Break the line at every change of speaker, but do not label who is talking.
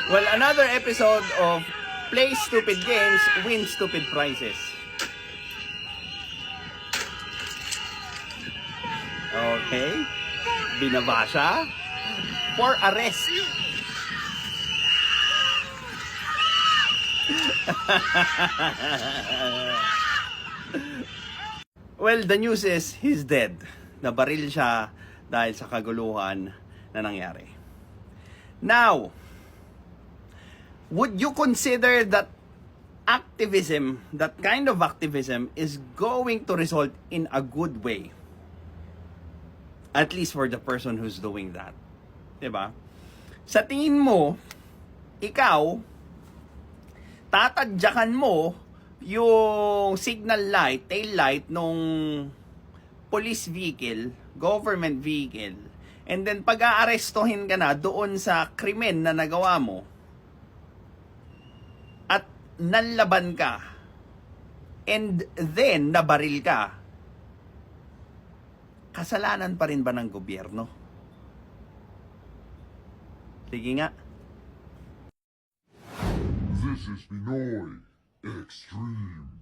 Well, another episode of Play Stupid Games, Win Stupid Prizes. Okay. Binaba siya for arrest. Well, the news is he's dead. Nabaril siya dahil sa kaguluhan na nangyari. Now, would you consider that activism, that kind of activism, is going to result in a good way? At least for the person who's doing that. Diba? Sa tingin mo, ikaw, tatadyakan mo yung signal light, tail light nung police vehicle, government vehicle, and then pag-aarestuhin ka na doon sa krimen na nagawa mo, at nanlaban ka, and then nabaril ka, kasalanan pa rin ba ng gobyerno? Sige nga.
This is Pinoy Extreme.